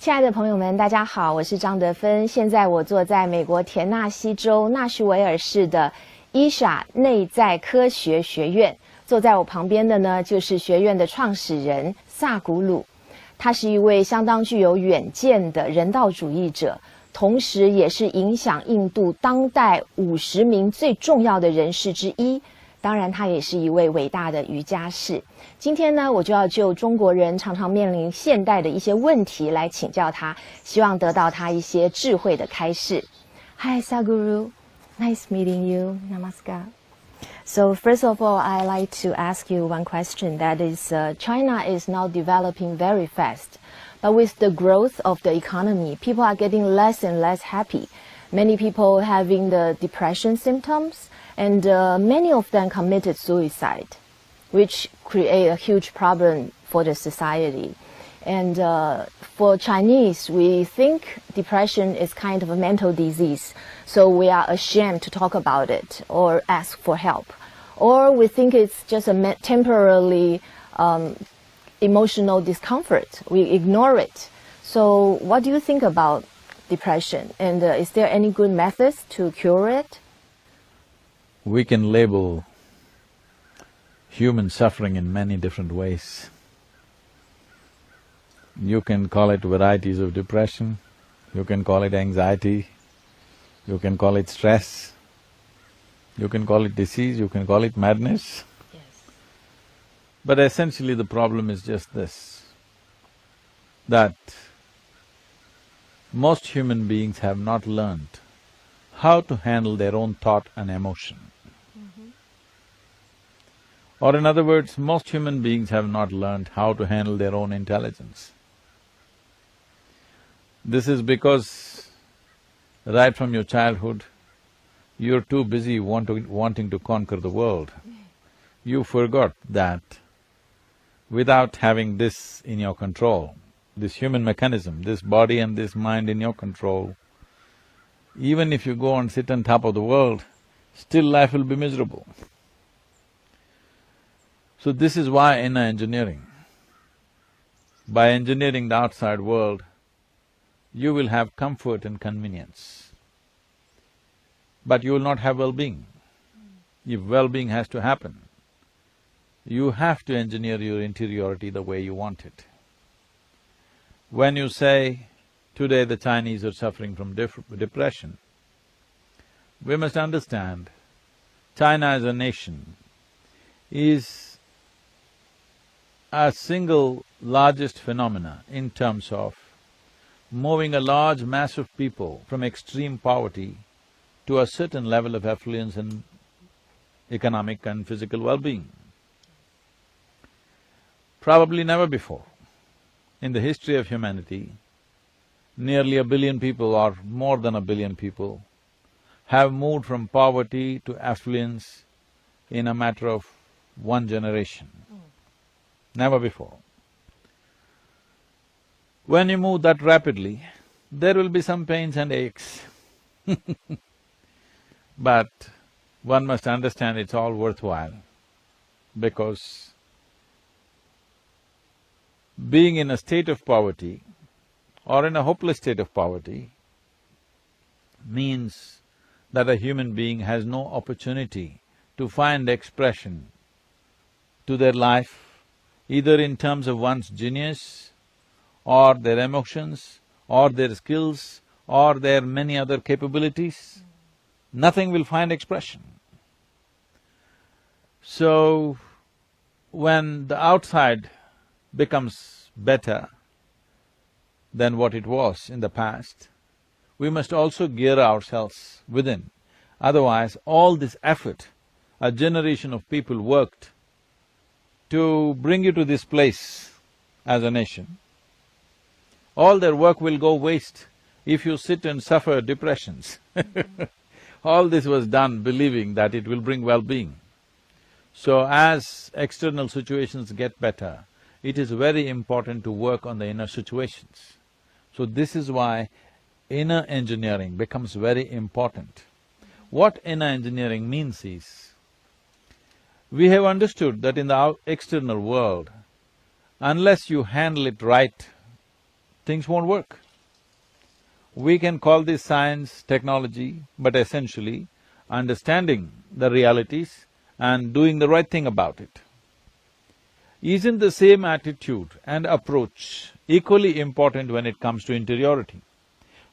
亲爱的朋友们，大家好，我是张德芬。现在我坐在美国田纳西州纳什维尔市的伊莎内在科学学院。坐在我旁边的呢，就是学院的创始人萨古鲁。他是一位相当具有远见的人道主义者，同时也是影响印度当代50名最重要的人士之一。当然，他也是一位伟大的瑜伽士。今天呢，我就要就中国人常常面临现代的一些问题来请教他，希望得到他一些智慧的开示。Hi, Sadhguru. Nice meeting you. Namaskar. So first of all, I like to ask you one question. That is, China is now developing very fast. But with the growth of the economy, people are getting less and less happy. Many people having the depression symptoms. And many of them committed suicide, which create a huge problem for the society. And for Chinese, we think depression is kind of a mental disease, so we are ashamed to talk about it or ask for help. Or we think it's just a temporarily emotional discomfort. We ignore it. So what do you think about depression? And is there any good methods to cure it? We can label human suffering in many different ways. You can call it varieties of depression, you can call it anxiety, you can call it stress, you can call it disease, you can call it madness. Yes. But essentially the problem is just this, that most human beings have not learned how to handle their own thought and emotion. Or in other words, most human beings have not learned how to handle their own intelligence. This is because right from your childhood, you're too busy wanting to conquer the world. You forgot that without having this in your control, this human mechanism, this body and this mind in your control, even if you go and sit on top of the world, still life will be miserable. So this is why inner engineering. By engineering the outside world, you will have comfort and convenience, but you will not have well-being. If well-being has to happen, you have to engineer your interiority the way you want it. When you say, today the Chinese are suffering from depression, we must understand, China as a nation is a single largest phenomena in terms of moving a large mass of people from extreme poverty to a certain level of affluence and economic and physical well-being. Probably never before in the history of humanity, nearly 1 billion people or more than 1 billion people have moved from poverty to affluence in a matter of one generation. Never before. When you move that rapidly, there will be some pains and aches but one must understand it's all worthwhile, because being in a state of poverty or in a hopeless state of poverty means that a human being has no opportunity to find expression to their life, either in terms of one's genius or their emotions or their skills or their many other capabilities. Nothing will find expression. So, when the outside becomes better than what it was in the past, we must also gear ourselves within. Otherwise, all this effort, a generation of people worked to bring you to this place as a nation, all their work will go waste if you sit and suffer depressions. All this was done believing that it will bring well-being. So as external situations get better, it is very important to work on the inner situations. So this is why inner engineering becomes very important. What inner engineering means is, we have understood that in the external world, unless you handle it right things won't work. We can call this science, technology, but essentially understanding the realities and doing the right thing about it. Isn't the same attitude and approach equally important when it comes to interiority?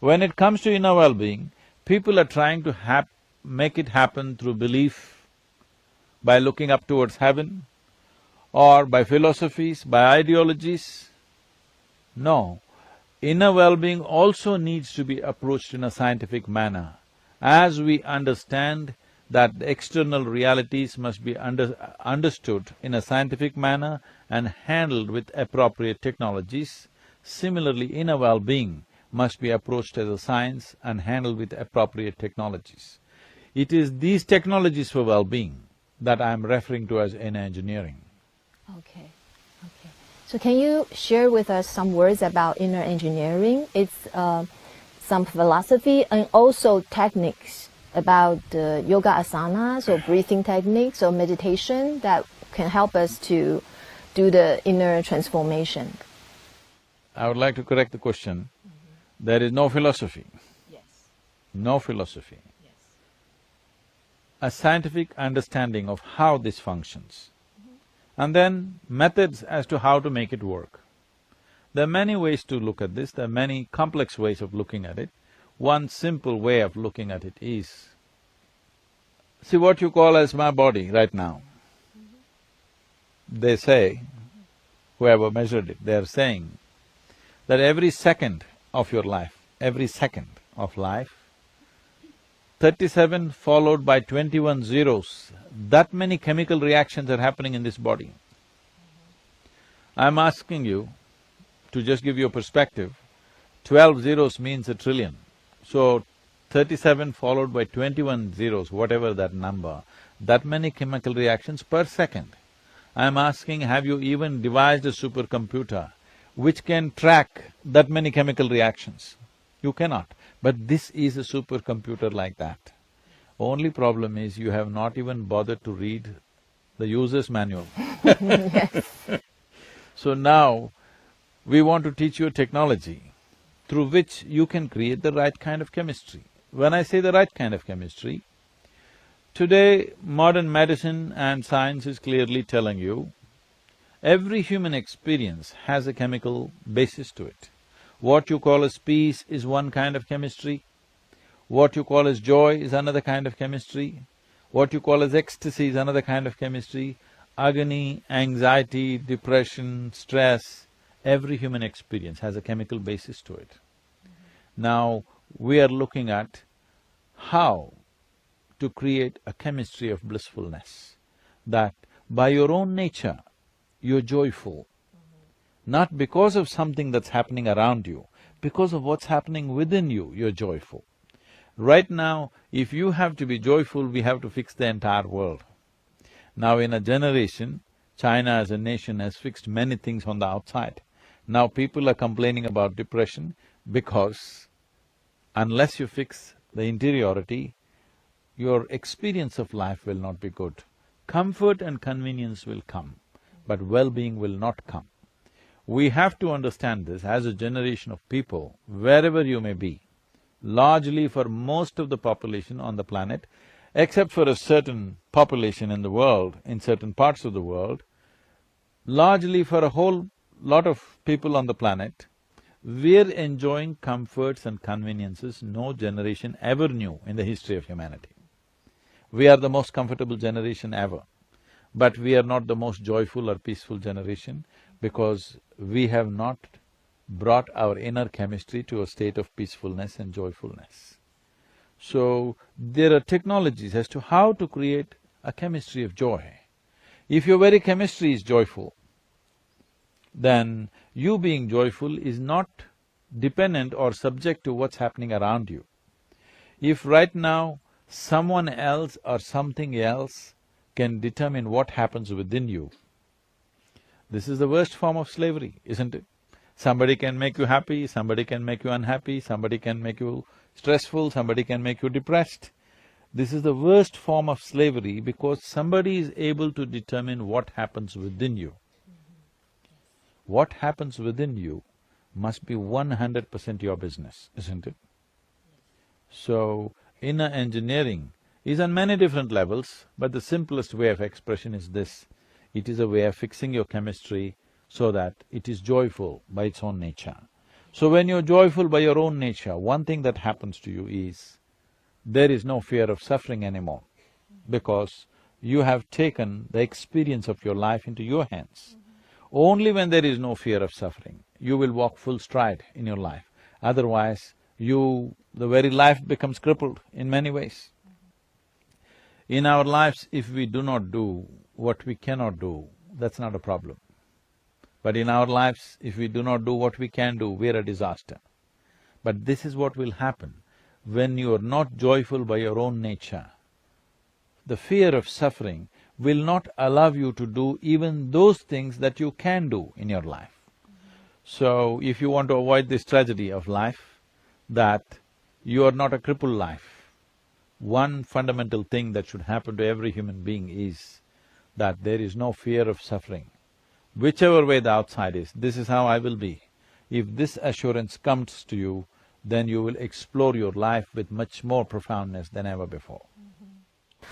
When it comes to inner well-being, people are trying to make it happen through belief, by looking up towards heaven, or by philosophies, by ideologies. No, inner well-being also needs to be approached in a scientific manner. As we understand that the external realities must be understood in a scientific manner and handled with appropriate technologies, similarly inner well-being must be approached as a science and handled with appropriate technologies. It is these technologies for well-being that I'm referring to as inner engineering. Okay. So can you share with us some words about inner engineering? It's some philosophy and also techniques about yoga asanas or breathing techniques or meditation that can help us to do the inner transformation. I would like to correct the question. There is no philosophy. Yes. No philosophy. Yes. A scientific understanding of how this functions, and then methods as to how to make it work. There are many ways to look at this, there are many complex ways of looking at it. One simple way of looking at it is, see what you call as my body right now. They say, whoever measured it, they're saying that every second of your life, 37 followed by 21 zeros, that many chemical reactions are happening in this body. I'm asking you to just give you a perspective, 12 zeros means a trillion. So, 37 followed by 21 zeros, whatever that number, that many chemical reactions per second. I'm asking, have you even devised a supercomputer which can track that many chemical reactions? You cannot. But this is a supercomputer like that. Only problem is you have not even bothered to read the user's manual. Yes. So now, we want to teach you a technology through which you can create the right kind of chemistry. When I say the right kind of chemistry, today modern medicine and science is clearly telling you, every human experience has a chemical basis to it. What you call as peace is one kind of chemistry, what you call as joy is another kind of chemistry, what you call as ecstasy is another kind of chemistry, agony, anxiety, depression, stress, every human experience has a chemical basis to it. Now, we are looking at how to create a chemistry of blissfulness, that by your own nature, you're joyful. Not because of something that's happening around you, because of what's happening within you, you're joyful. Right now, if you have to be joyful, we have to fix the entire world. Now in a generation, China as a nation has fixed many things on the outside. Now people are complaining about depression because unless you fix the interiority, your experience of life will not be good. Comfort and convenience will come, but well-being will not come. We have to understand this as a generation of people, wherever you may be, largely for most of the population on the planet, except for a certain population in the world, in certain parts of the world, largely for a whole lot of people on the planet, we're enjoying comforts and conveniences no generation ever knew in the history of humanity. We are the most comfortable generation ever, but we are not the most joyful or peaceful generation because we have not brought our inner chemistry to a state of peacefulness and joyfulness. So, there are technologies as to how to create a chemistry of joy. If your very chemistry is joyful, then you being joyful is not dependent or subject to what's happening around you. If right now someone else or something else can determine what happens within you, this is the worst form of slavery, isn't it? Somebody can make you happy, somebody can make you unhappy, somebody can make you stressful, somebody can make you depressed. This is the worst form of slavery because somebody is able to determine what happens within you. What happens within you must be 100% your business, isn't it? So, inner engineering is on many different levels, but the simplest way of expression is this: it is a way of fixing your chemistry so that it is joyful by its own nature. So when you're joyful by your own nature, one thing that happens to you is, there is no fear of suffering anymore, because you have taken the experience of your life into your hands. Only when there is no fear of suffering, you will walk full stride in your life. Otherwise, the very life becomes crippled in many ways. In our lives, if we do not do what we cannot do, that's not a problem. But in our lives, if we do not do what we can do, we're a disaster. But this is what will happen when you are not joyful by your own nature. The fear of suffering will not allow you to do even those things that you can do in your life. So, if you want to avoid this tragedy of life, that you are not a crippled life, one fundamental thing that should happen to every human being is that there is no fear of suffering. Whichever way the outside is, this is how I will be. If this assurance comes to you, then you will explore your life with much more profoundness than ever before.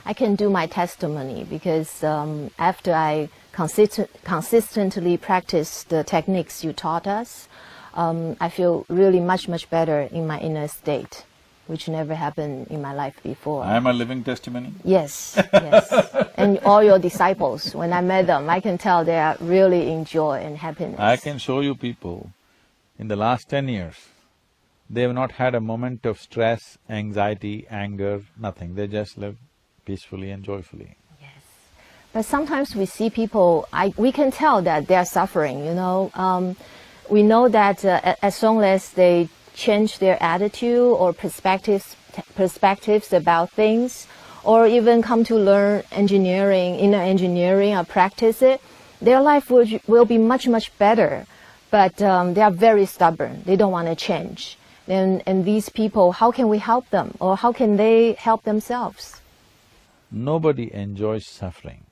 I can do my testimony because after I consistently practice the techniques you taught us, I feel really much better in my inner state, which never happened in my life before. I am a living testimony? Yes, yes. And all your disciples, when I met them, I can tell they are really in joy and happiness. I can show you people, in the last 10 years, they have not had a moment of stress, anxiety, anger, nothing. They just live peacefully and joyfully. Yes. But sometimes we see people, we can tell that they are suffering, you know. We know that as long as they change their attitude or perspectives about things, or even come to learn engineering, inner engineering, or practice it, their life will be much better. But they are very stubborn, they don't want to change. And these people, how can we help them, or how can they help themselves? Nobody enjoys suffering.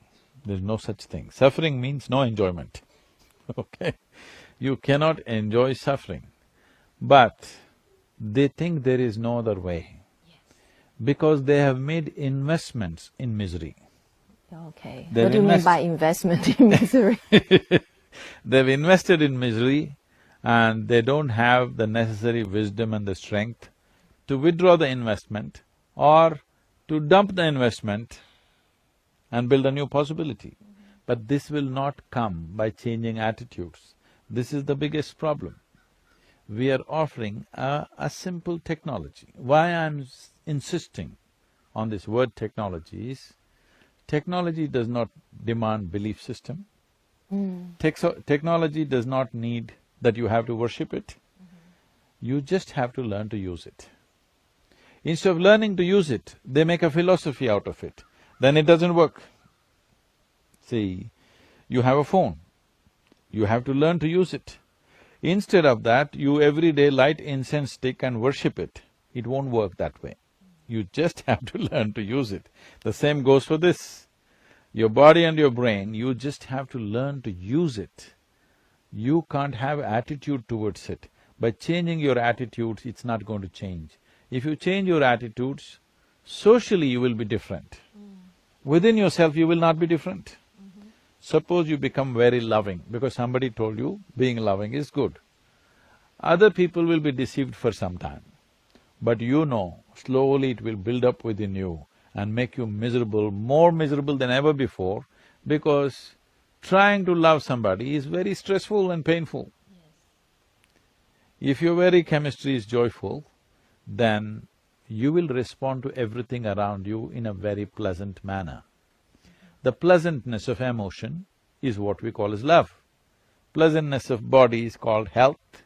There's no such thing. Suffering means no enjoyment, okay? You cannot enjoy suffering, but they think there is no other way, because they have made investments in misery. Okay. What do you mean by investment in misery? They've invested in misery and they don't have the necessary wisdom and the strength to withdraw the investment or to dump the investment and build a new possibility. But this will not come by changing attitudes. This is the biggest problem. We are offering a simple technology. Why I'm insisting on this word technology is, technology does not demand belief system. Technology does not need that you have to worship it. You just have to learn to use it. Instead of learning to use it, they make a philosophy out of it. Then it doesn't work. See, you have a phone, you have to learn to use it. Instead of that, you every day light incense stick and worship it. It won't work that way. You just have to learn to use it. The same goes for this. Your body and your brain, you just have to learn to use it. You can't have attitude towards it. By changing your attitudes, it's not going to change. If you change your attitudes, socially you will be different. Within yourself, you will not be different. Suppose you become very loving because somebody told you being loving is good. Other people will be deceived for some time, but you know, slowly it will build up within you and make you miserable, more miserable than ever before, because trying to love somebody is very stressful and painful. If your very chemistry is joyful, then you will respond to everything around you in a very pleasant manner. The pleasantness of emotion is what we call as love. Pleasantness of body is called health.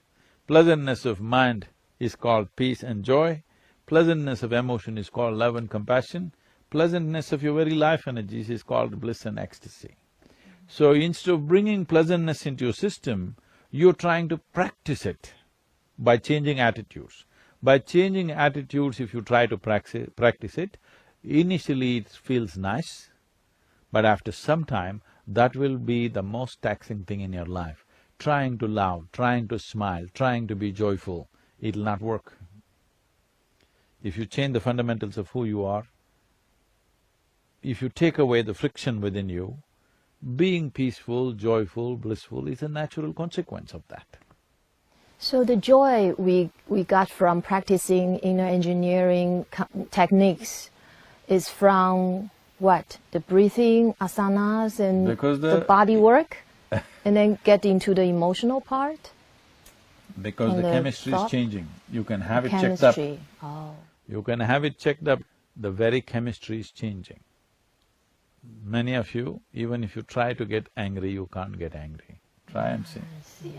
Pleasantness of mind is called peace and joy. Pleasantness of emotion is called love and compassion. Pleasantness of your very life energies is called bliss and ecstasy. So instead of bringing pleasantness into your system, you're trying to practice it by changing attitudes. By changing attitudes, if you try to practice it, initially it feels nice, but after some time, that will be the most taxing thing in your life. trying to love, trying to smile, trying to be joyful, it'll not work. If you change the fundamentals of who you are, if you take away the friction within you, being peaceful, joyful, blissful is a natural consequence of that. So the joy we got from practicing inner engineering techniques is from what? The breathing, asanas, and the body work? And then get into the emotional part? Because the chemistry is changing. You can have it checked up. Oh. You can have it checked up. The very chemistry is changing. Many of you, even if you try to get angry, you can't get angry. Try and see.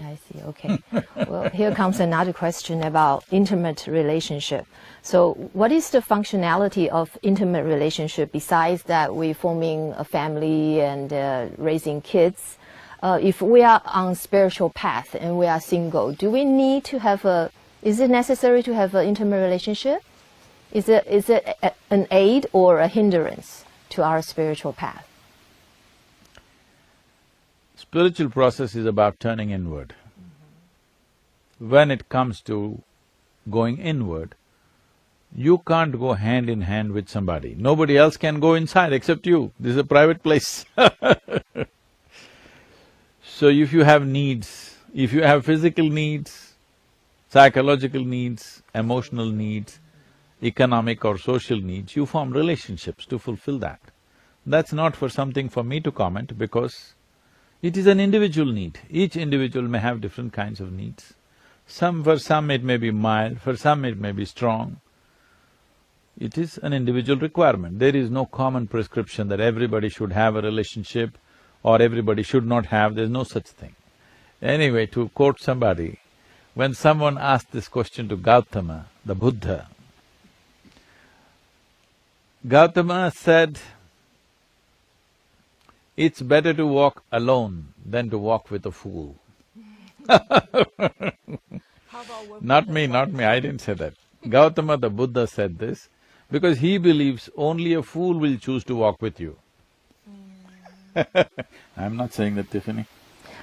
I see, okay. Well, here comes another question about intimate relationship. So what is the functionality of intimate relationship besides that we're forming a family and raising kids? If we are on spiritual path and we are single, do we need to have is it necessary to have an intimate relationship? Is it an aid or a hindrance to our spiritual path? Spiritual process is about turning inward. When it comes to going inward, you can't go hand in hand with somebody. Nobody else can go inside except you. This is a private place. So if you have needs, if you have physical needs, psychological needs, emotional needs, economic or social needs, you form relationships to fulfill that. That's not for something for me to comment because it is an individual need. Each individual may have different kinds of needs. For some it may be mild, for some it may be strong. It is an individual requirement. There is no common prescription that everybody should have a relationship or everybody should not have, there's no such thing. Anyway, to quote somebody, when someone asked this question to Gautama, the Buddha, Gautama said, "It's better to walk alone than to walk with a fool." Not me, I didn't say that. Gautama the Buddha said this because he believes only a fool will choose to walk with you. I'm not saying that, Tiffany.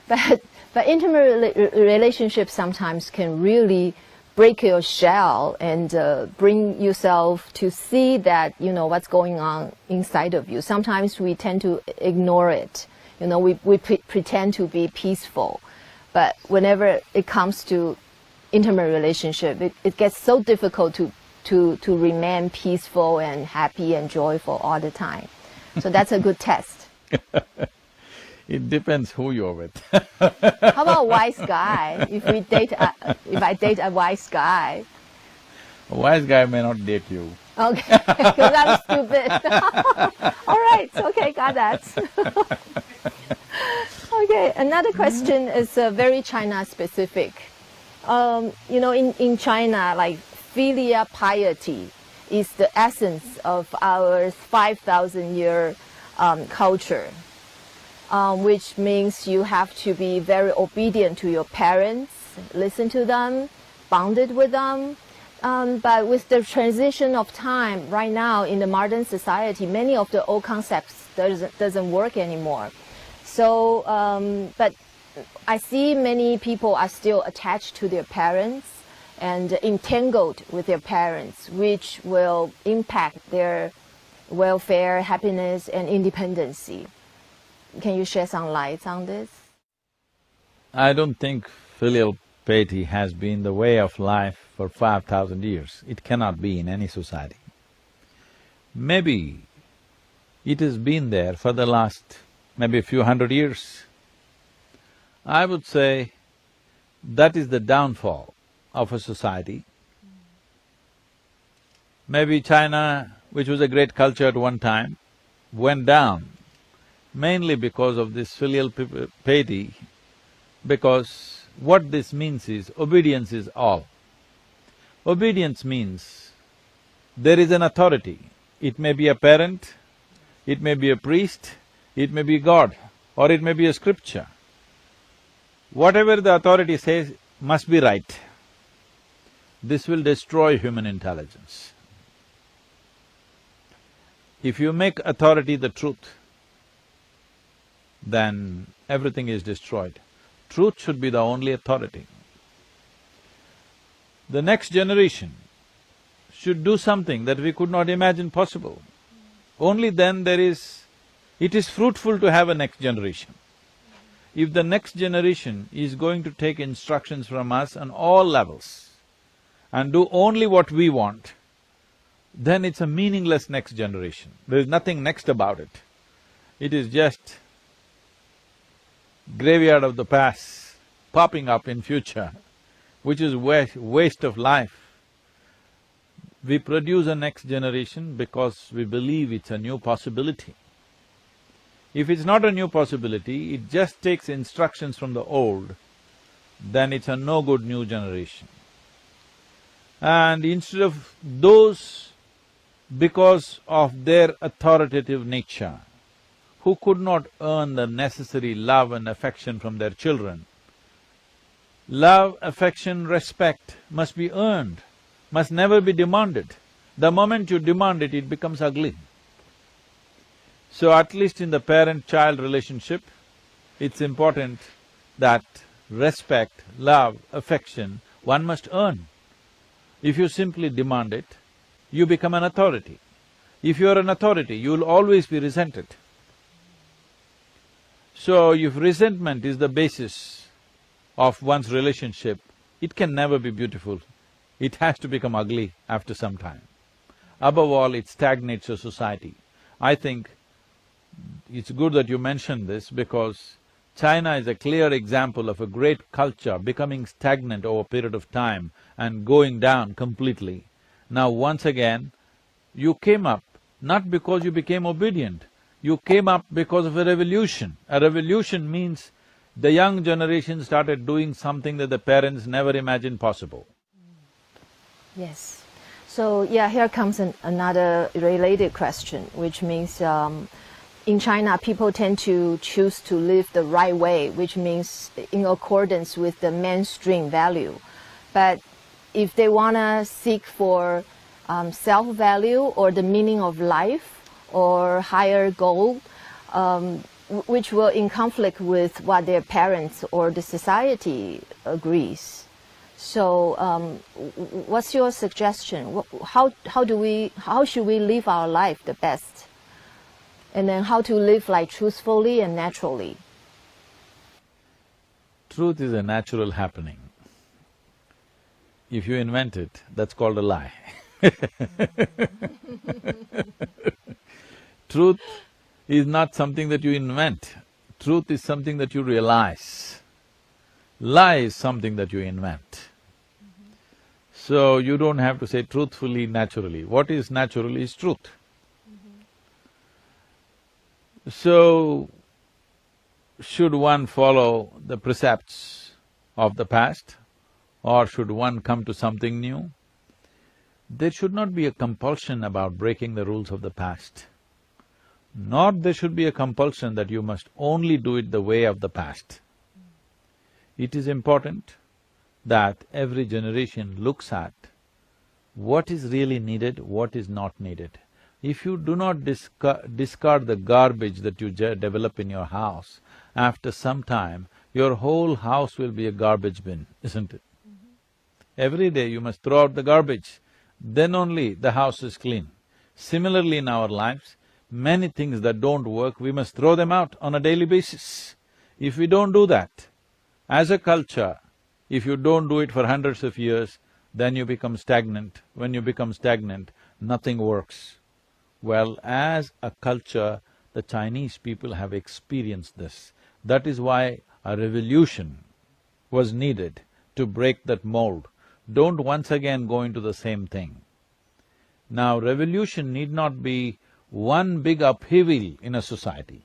But intimate relationships sometimes can really break your shell and bring yourself to see that, what's going on inside of you. Sometimes we tend to ignore it. We pretend to be peaceful. But whenever it comes to intimate relationship, it gets so difficult to remain peaceful and happy and joyful all the time. So that's a good test. It depends who you're with. How about a wise guy? If I date a wise guy. A wise guy may not date you. Okay, because I'm stupid. All right, okay, got that. Okay, another question is very China specific. In China, like filial piety is the essence of our 5,000-year culture, which means you have to be very obedient to your parents, listen to them, bonded with them. But with the transition of time right now in the modern society, many of the old concepts doesn't work anymore. So, but I see many people are still attached to their parents and entangled with their parents, which will impact their welfare, happiness, and independency. Can you shed some light on this? I don't think filial piety has been the way of life for 5,000 years. It cannot be in any society. Maybe it has been there for the last maybe a few hundred years. I would say that is the downfall of a society. Maybe China, which was a great culture at one time, went down mainly because of this filial piety, because what this means is obedience is all. Obedience means there is an authority. It may be a parent, it may be a priest, it may be God, or it may be a scripture. Whatever the authority says must be right. This will destroy human intelligence. If you make authority the truth, then everything is destroyed. Truth should be the only authority. The next generation should do something that we could not imagine possible. Only then it is fruitful to have a next generation. If the next generation is going to take instructions from us on all levels and do only what we want, then it's a meaningless next generation. There is nothing next about it. It is just graveyard of the past popping up in future, which is waste of life. We produce a next generation because we believe it's a new possibility. If it's not a new possibility, it just takes instructions from the old, then it's a no good new generation. And instead of those, because of their authoritative nature, who could not earn the necessary love and affection from their children, love, affection, respect must be earned, must never be demanded. The moment you demand it, it becomes ugly. So at least in the parent-child relationship, it's important that respect, love, affection, one must earn. If you simply demand it, you become an authority. If you are an authority, you will always be resented. So if resentment is the basis of one's relationship, it can never be beautiful. It has to become ugly after some time. Above all, it stagnates a society. I think it's good that you mentioned this because China is a clear example of a great culture becoming stagnant over a period of time and going down completely. Now once again, you came up not because you became obedient, you came up because of a revolution. A revolution means the young generation started doing something that the parents never imagined possible. Yes. So, yeah, here comes another related question, which means in China, people tend to choose to live the right way, which means in accordance with the mainstream value. But if they want to seek for self-value or the meaning of life or higher goal, which will in conflict with what their parents or the society agrees. So, what's your suggestion? How should we live our life the best? And then how to live like truthfully and naturally? Truth is a natural happening. If you invent it, that's called a lie. Truth is not something that you invent. Truth is something that you realize. Lie is something that you invent. So you don't have to say truthfully, naturally. What is natural is truth. So, should one follow the precepts of the past or should one come to something new? There should not be a compulsion about breaking the rules of the past. Nor there should be a compulsion that you must only do it the way of the past. It is important that every generation looks at what is really needed, what is not needed. If you do not discard the garbage that you develop in your house, after some time, your whole house will be a garbage bin, isn't it? Every day you must throw out the garbage, then only the house is clean. Similarly in our lives, many things that don't work, we must throw them out on a daily basis. If we don't do that, as a culture, if you don't do it for hundreds of years, then you become stagnant. When you become stagnant, nothing works. Well, as a culture, the Chinese people have experienced this. That is why a revolution was needed to break that mold. Don't once again go into the same thing. Now, revolution need not be one big upheaval in a society.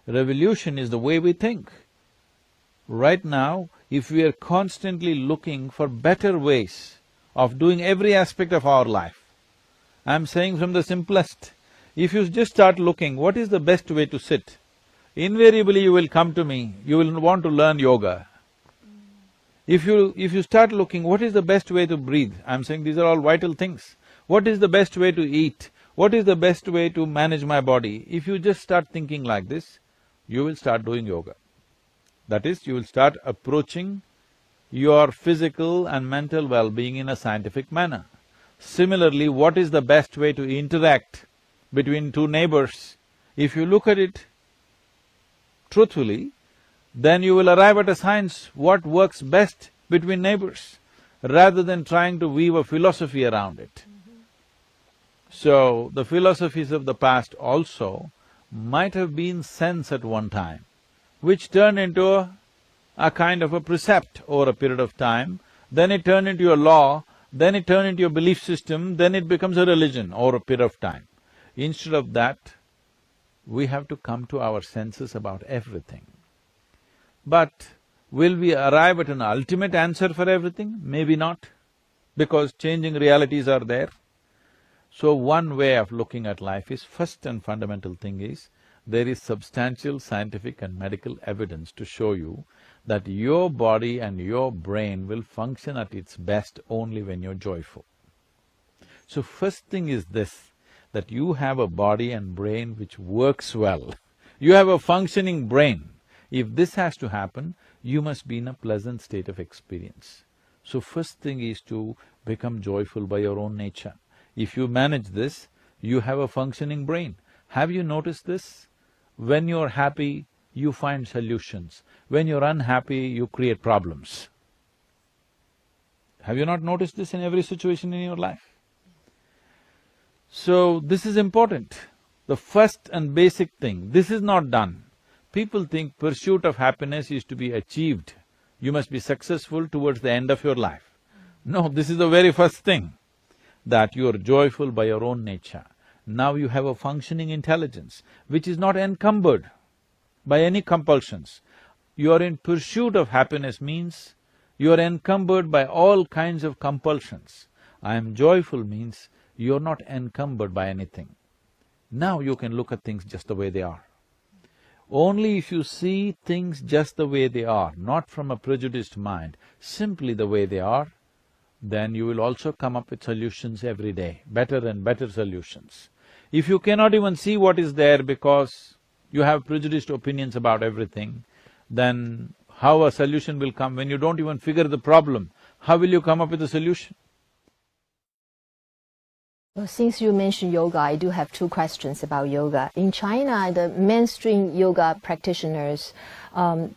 Revolution is the way we think. Right now, if we are constantly looking for better ways of doing every aspect of our life, I'm saying from the simplest, if you just start looking, what is the best way to sit? Invariably you will come to me, you will want to learn yoga. If you start looking, what is the best way to breathe? I'm saying these are all vital things. What is the best way to eat? What is the best way to manage my body? If you just start thinking like this, you will start doing yoga. That is, you will start approaching your physical and mental well-being in a scientific manner. Similarly, what is the best way to interact between two neighbors? If you look at it truthfully, then you will arrive at a science what works best between neighbors, rather than trying to weave a philosophy around it. So, the philosophies of the past also might have been sense at one time, which turned into a kind of a precept over a period of time, then it turned into a law, then it turned into a belief system, then it becomes a religion over a period of time. Instead of that, we have to come to our senses about everything. But will we arrive at an ultimate answer for everything? Maybe not, because changing realities are there. So one way of looking at life is, first and fundamental thing is, there is substantial scientific and medical evidence to show you that your body and your brain will function at its best only when you're joyful. So first thing is this, that you have a body and brain which works well. You have a functioning brain. If this has to happen, you must be in a pleasant state of experience. So first thing is to become joyful by your own nature. If you manage this, you have a functioning brain. Have you noticed this? When you're happy, you find solutions. When you're unhappy, you create problems. Have you not noticed this in every situation in your life? So, this is important. The first and basic thing, this is not done. People think pursuit of happiness is to be achieved. You must be successful towards the end of your life. No, this is the very first thing, that you are joyful by your own nature. Now you have a functioning intelligence, which is not encumbered by any compulsions. You are in pursuit of happiness means you are encumbered by all kinds of compulsions. I am joyful means you are not encumbered by anything. Now you can look at things just the way they are. Only if you see things just the way they are, not from a prejudiced mind, simply the way they are, then you will also come up with solutions every day, better and better solutions. If you cannot even see what is there because you have prejudiced opinions about everything, then how a solution will come when you don't even figure the problem? How will you come up with a solution? Well, since you mentioned yoga, I do have two questions about yoga. In China, the mainstream yoga practitioners,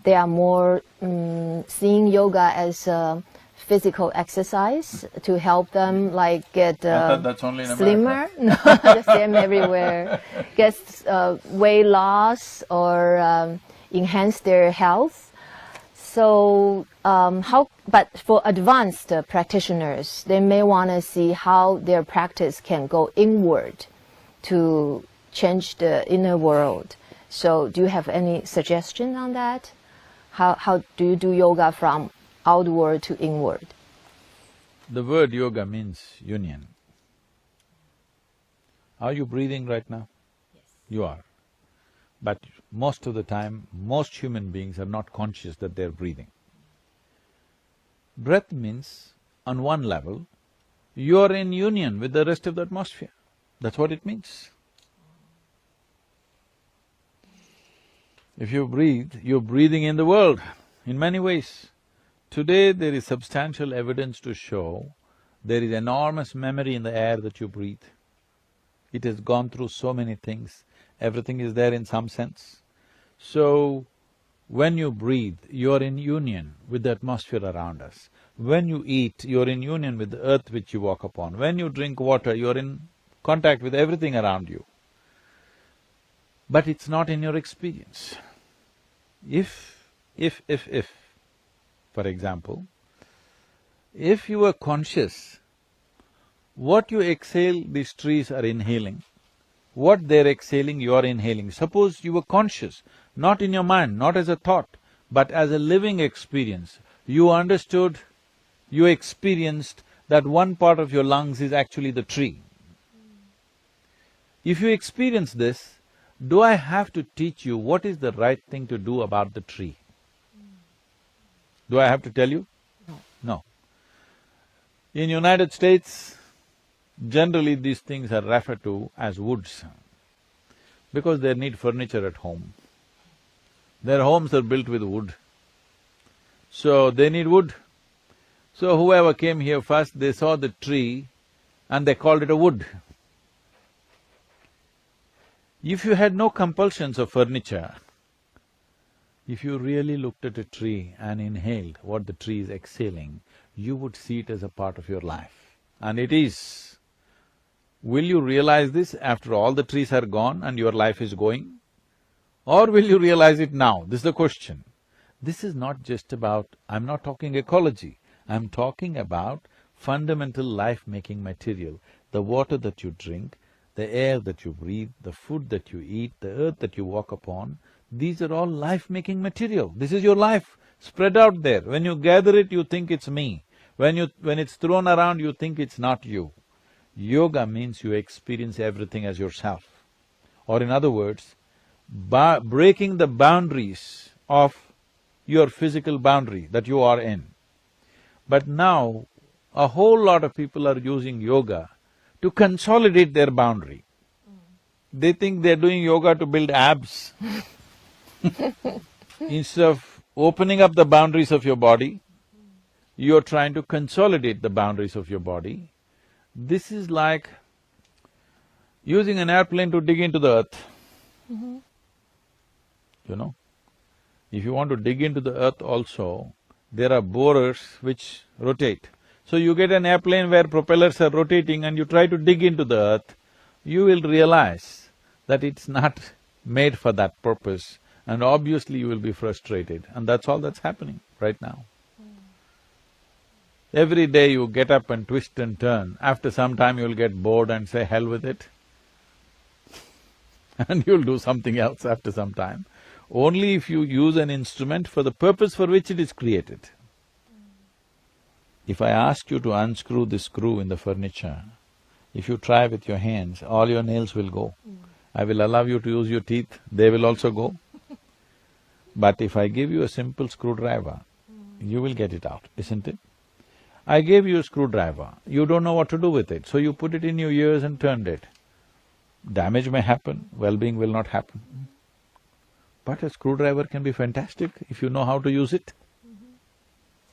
they are more seeing yoga as a physical exercise to help them like get that's only in slimmer. No, the same everywhere. Get weight loss or enhance their health. So but for advanced practitioners, they may want to see how their practice can go inward to change the inner world. So do you have any suggestion on that? How do you do yoga from outward to inward? The word yoga means union. Are you breathing right now? Yes. You are. But most of the time, most human beings are not conscious that they're breathing. Breath means, on one level, you're in union with the rest of the atmosphere. That's what it means. If you breathe, you're breathing in the world in many ways. Today there is substantial evidence to show there is enormous memory in the air that you breathe. It has gone through so many things, everything is there in some sense. So, when you breathe, you're in union with the atmosphere around us. When you eat, you're in union with the earth which you walk upon. When you drink water, you're in contact with everything around you. But it's not in your experience. If, for example, if you are conscious, what you exhale, these trees are inhaling. What they're exhaling, you are inhaling. Suppose you were conscious, not in your mind, not as a thought, but as a living experience. You understood, you experienced that one part of your lungs is actually the tree. If you experience this, do I have to teach you what is the right thing to do about the tree? Do I have to tell you? No. In United States, generally these things are referred to as woods because they need furniture at home. Their homes are built with wood. So they need wood. So whoever came here first, they saw the tree and they called it a wood. If you had no compulsions of furniture, if you really looked at a tree and inhaled what the tree is exhaling, you would see it as a part of your life. And it is. Will you realize this after all the trees are gone and your life is going? Or will you realize it now? This is the question. This is not just about… I'm not talking ecology, I'm talking about fundamental life-making material, the water that you drink, the air that you breathe, the food that you eat, the earth that you walk upon, these are all life-making material. This is your life, spread out there. When you gather it, you think it's me. When it's thrown around, you think it's not you. Yoga means you experience everything as yourself. Or in other words, breaking the boundaries of your physical boundary that you are in. But now, a whole lot of people are using yoga to consolidate their boundary. They think they're doing yoga to build abs. Instead of opening up the boundaries of your body, you're trying to consolidate the boundaries of your body. This is like using an airplane to dig into the earth. You know, if you want to dig into the earth also, there are borers which rotate. So you get an airplane where propellers are rotating and you try to dig into the earth, you will realize that it's not made for that purpose and obviously you will be frustrated, and that's all that's happening right now. Every day you get up and twist and turn, after some time you'll get bored and say, hell with it. And you'll do something else after some time. Only if you use an instrument for the purpose for which it is created. If I ask you to unscrew this screw in the furniture, if you try with your hands, all your nails will go. I will allow you to use your teeth, they will also go. But if I give you a simple screwdriver, you will get it out, isn't it? I gave you a screwdriver, you don't know what to do with it, so you put it in your ears and turned it. Damage may happen, well-being will not happen. But a screwdriver can be fantastic if you know how to use it.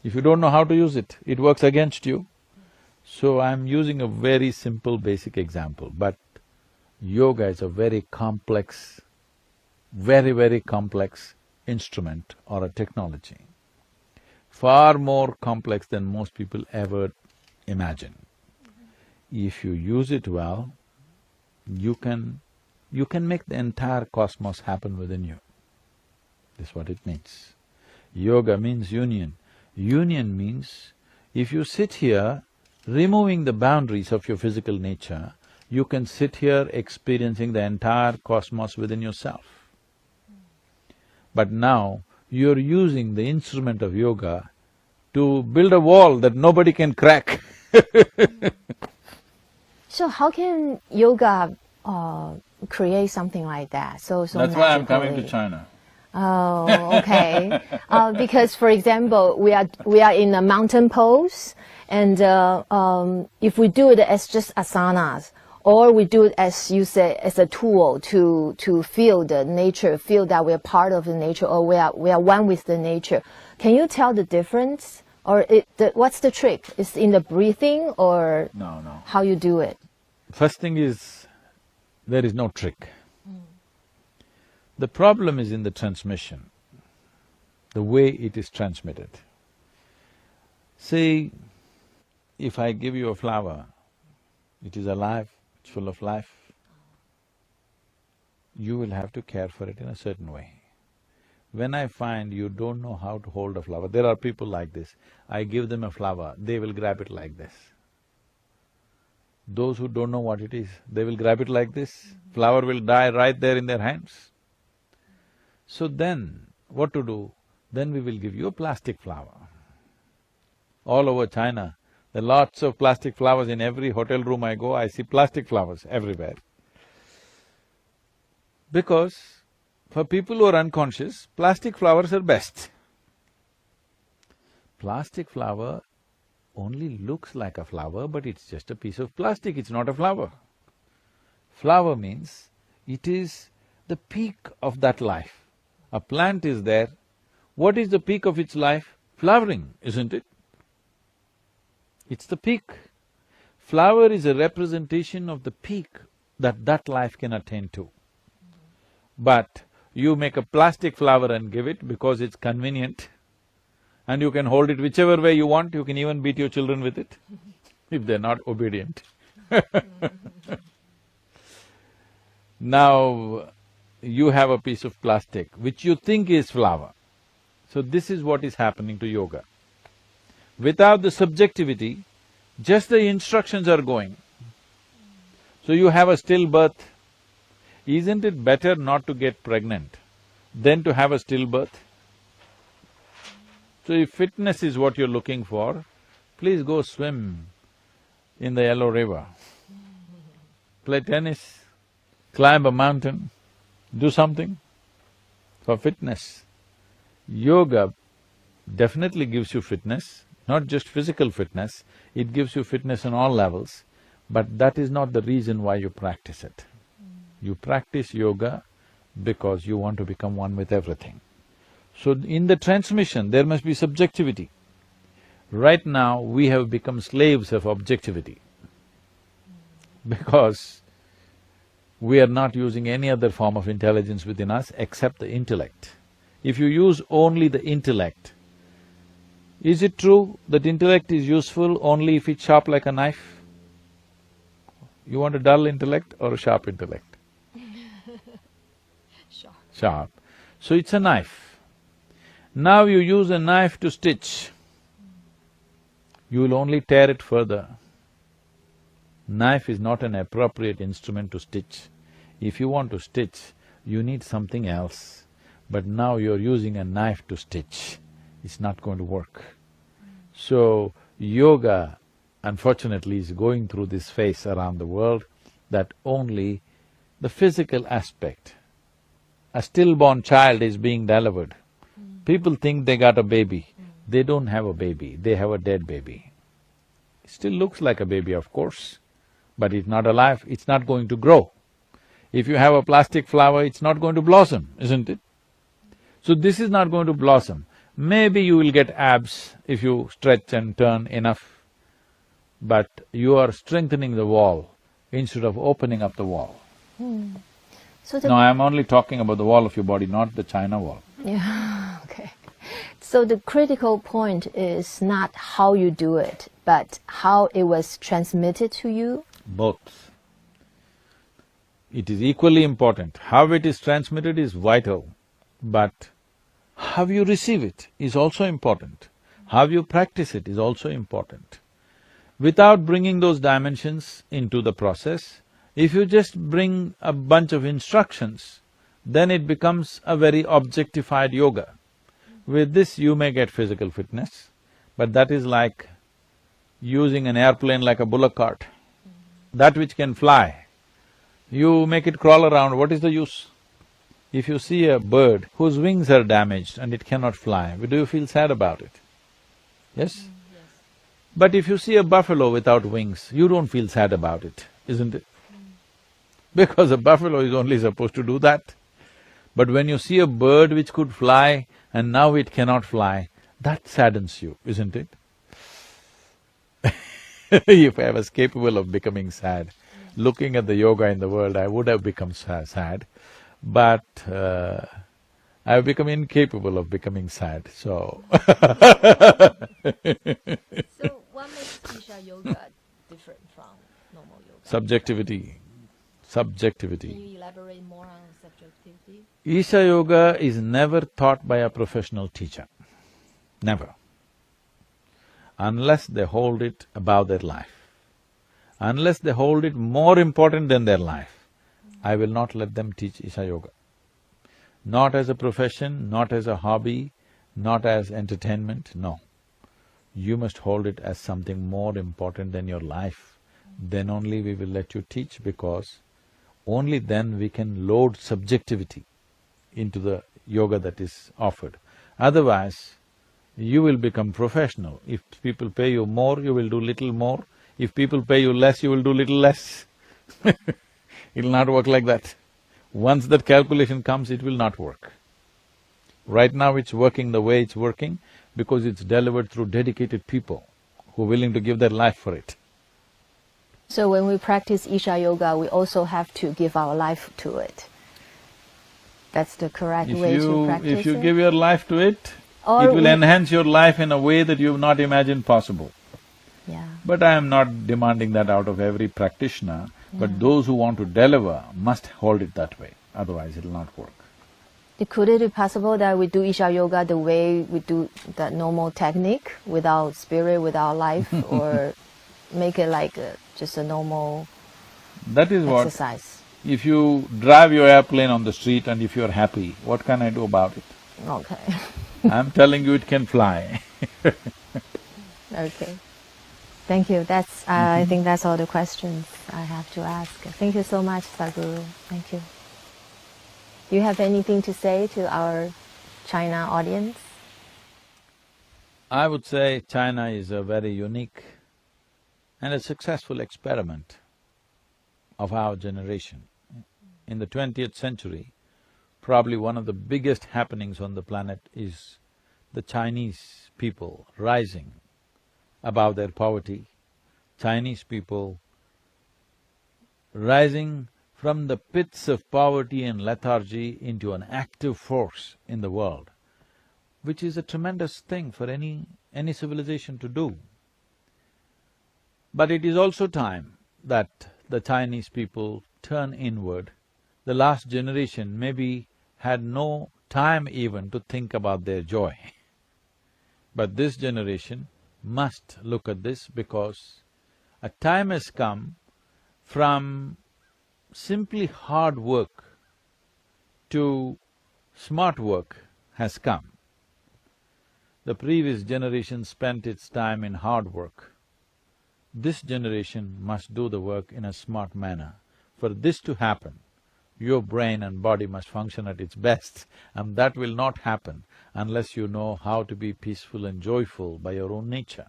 If you don't know how to use it, it works against you. So I'm using a very simple basic example, but yoga is a very complex, very complex instrument or a technology, far more complex than most people ever imagine. If you use it well, you can make the entire cosmos happen within you. That's what it means. Yoga means union. Union means if you sit here, removing the boundaries of your physical nature, you can sit here experiencing the entire cosmos within yourself. But now, you're using the instrument of yoga to build a wall that nobody can crack. So how can yoga create something like that? So That's why I'm coming to magically? China. Oh, okay. Because, for example, we are in a mountain pose, and if we do it as just asanas, or we do it as you say as a tool to feel the nature, feel that we're part of the nature, or we are one with the nature. Can you tell the difference, or what's the trick? Is in the breathing, or No. how you do it? First thing is, there is no trick. The problem is in the transmission, the way it is transmitted. See, if I give you a flower, it is alive, it's full of life, you will have to care for it in a certain way. When I find you don't know how to hold a flower, there are people like this, I give them a flower, they will grab it like this. Those who don't know what it is, they will grab it like this, flower will die right there in their hands. So then, what to do? Then we will give you a plastic flower. All over China, there are lots of plastic flowers. In every hotel room I go, I see plastic flowers everywhere. Because for people who are unconscious, plastic flowers are best. Plastic flower only looks like a flower, but it's just a piece of plastic, it's not a flower. Flower means it is the peak of that life. A plant is there, what is the peak of its life? flowering, isn't it? It's the peak. Flower is a representation of the peak that life can attain to. But you make a plastic flower and give it because it's convenient, and you can hold it whichever way you want, you can even beat your children with it if they're not obedient. Now, you have a piece of plastic which you think is flower. So this is what is happening to yoga. Without the subjectivity, just the instructions are going. So you have a stillbirth. Isn't it better not to get pregnant than to have a stillbirth? So if fitness is what you're looking for, please go swim in the Yellow River, play tennis, climb a mountain, do something for fitness. Yoga definitely gives you fitness, not just physical fitness, it gives you fitness on all levels, but that is not the reason why you practice it. You practice yoga because you want to become one with everything. So in the transmission, there must be subjectivity. Right now, we have become slaves of objectivity because we are not using any other form of intelligence within us except the intellect. If you use only the intellect, is it true that intellect is useful only if it's sharp like a knife? You want a dull intellect or a sharp intellect? Sharp. Sharp. So it's a knife. Now you use a knife to stitch, you will only tear it further. Knife is not an appropriate instrument to stitch. If you want to stitch, you need something else. But now you're using a knife to stitch, it's not going to work. So, yoga, unfortunately, is going through this phase around the world that only the physical aspect. A stillborn child is being delivered. People think they got a baby. They don't have a baby, they have a dead baby. It still looks like a baby, of course, but it's not alive, it's not going to grow. If you have a plastic flower, it's not going to blossom, isn't it? So this is not going to blossom. Maybe you will get abs if you stretch and turn enough, but you are strengthening the wall instead of opening up the wall. So No, I'm only talking about the wall of your body, not the China wall. Yeah, okay. So the critical point is not how you do it, but how it was transmitted to you? Both. It is equally important. How it is transmitted is vital, but how you receive it is also important. How you practice it is also important. Without bringing those dimensions into the process, if you just bring a bunch of instructions, then it becomes a very objectified yoga. With this you may get physical fitness, but that is like using an airplane like a bullock cart. That which can fly, you make it crawl around, what is the use? If you see a bird whose wings are damaged and it cannot fly, do you feel sad about it? Yes? Yes. But if you see a buffalo without wings, you don't feel sad about it, isn't it? Because a buffalo is only supposed to do that. But when you see a bird which could fly and now it cannot fly, that saddens you, isn't it? If I was capable of becoming sad, looking at the yoga in the world, I would have become sad, but I've become incapable of becoming sad, so So what makes Isha Yoga different from normal yoga? subjectivity. Can you elaborate more on subjectivity? Isha Yoga is never taught by a professional teacher, never. Unless they hold it above their life, unless they hold it more important than their life, I will not let them teach Isha Yoga. Not as a profession, not as a hobby, not as entertainment, no. You must hold it as something more important than your life. Then only we will let you teach, because only then we can load subjectivity into the yoga that is offered. Otherwise, you will become professional. If people pay you more, you will do little more. If people pay you less, you will do little less. It'll not work like that. Once that calculation comes, it will not work. Right now it's working the way it's working, because it's delivered through dedicated people who are willing to give their life for it. So when we practice Isha Yoga, we also have to give our life to it. That's the correct way to practice it? If you give your life to it, Or it will enhance your life in a way that you've not imagined possible. Yeah. But I am not demanding that out of every practitioner, but those who want to deliver must hold it that way, otherwise it'll not work. Could it be possible that we do Isha Yoga the way we do that normal technique, without spirit, without life, or make it like just a normal That is what… exercise? If you drive your airplane on the street and if you're happy, what can I do about it? Okay. I'm telling you it can fly. Okay. Thank you. That's… I think that's all the questions I have to ask. Thank you so much, Sadhguru. Thank you. Do you have anything to say to our China audience? I would say China is a very unique and a successful experiment of our generation. In the 20th century, probably one of the biggest happenings on the planet is the Chinese people rising above their poverty, Chinese people rising from the pits of poverty and lethargy into an active force in the world, which is a tremendous thing for any civilization to do. But it is also time that the Chinese people turn inward. The last generation maybe had no time even to think about their joy. But this generation must look at this, because a time has come from simply hard work to smart work has come. The previous generation spent its time in hard work. This generation must do the work in a smart manner. For this to happen, your brain and body must function at its best, and that will not happen unless you know how to be peaceful and joyful by your own nature.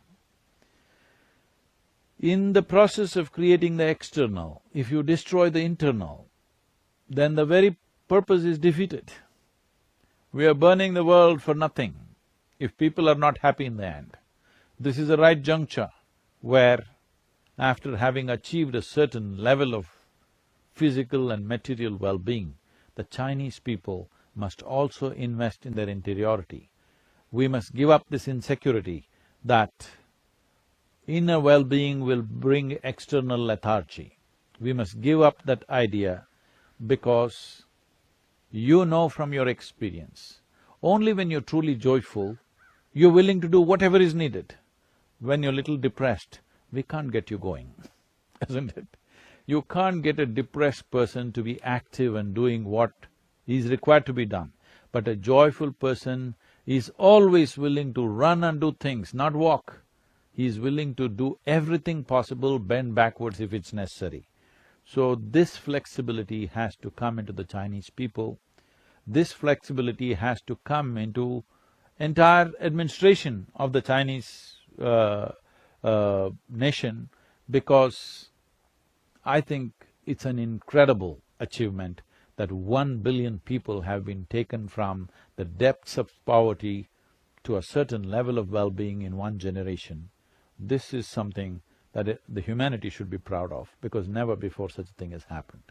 In the process of creating the external, if you destroy the internal, then the very purpose is defeated. We are burning the world for nothing if people are not happy in the end. This is the right juncture where, after having achieved a certain level of physical and material well-being, the Chinese people must also invest in their interiority. We must give up this insecurity that inner well-being will bring external lethargy. We must give up that idea, because you know from your experience, only when you're truly joyful, you're willing to do whatever is needed. When you're little depressed, we can't get you going, isn't it? You can't get a depressed person to be active and doing what is required to be done. But a joyful person is always willing to run and do things, not walk. He is willing to do everything possible, bend backwards if it's necessary. So this flexibility has to come into the Chinese people. This flexibility has to come into entire administration of the Chinese nation, because I think it's an incredible achievement that 1 billion people have been taken from the depths of poverty to a certain level of well-being in one generation. This is something that the humanity should be proud of, because never before such a thing has happened.